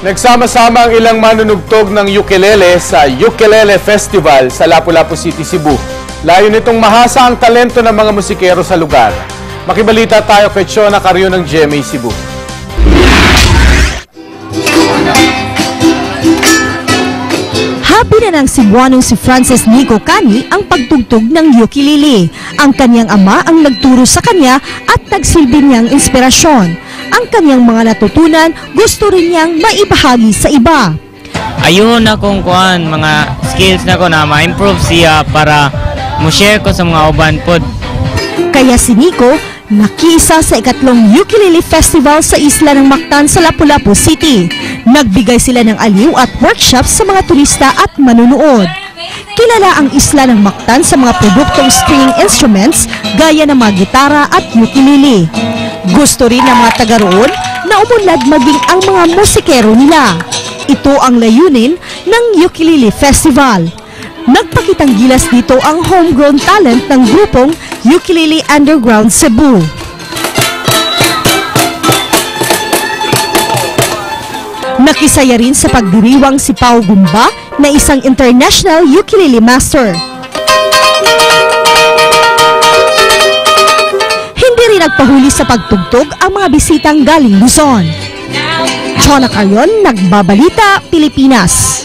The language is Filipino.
Nagsama-sama ang ilang manunugtog ng ukulele sa Ukulele Festival sa Lapu-Lapu City, Cebu. Layo nitong mahasa ang talento ng mga musikero sa lugar. Makibalita tayo kay Chona Carrio ng GMA Cebu. Happy na ng Cebuanong si Francis Nico Cani ang pagtugtog ng ukulele. Ang kanyang ama ang nagturo sa kanya at nagsilbi niyang inspirasyon. Ang kanyang mga natutunan, gusto rin niyang maibahagi sa iba. Ayun akong mga skills na ko na ma-improve siya para mo-share ko sa mga uban pod. Kaya si Nico, nakiisa sa ikatlong Ukulele Festival sa isla ng Mactan sa Lapu-Lapu City. Nagbigay sila ng aliw at workshops sa mga turista at manunood. Kilala ang isla ng Mactan sa mga produktong string instruments gaya ng mga gitara at ukulele. Gusto rin ng mga taga roon na umunlad maging ang mga musikero nila. Ito ang layunin ng Ukulele Festival. Nagpakitang gilas dito ang homegrown talent ng grupong Ukulele Underground Cebu. Nakisaya rin sa pagdiriwang si Pao Gumba na isang international ukulele master. Hindi rin nagpahuli sa pagtugtog ang mga bisitang galing Luzon. Chona Carrio, Nagbabalita, Pilipinas.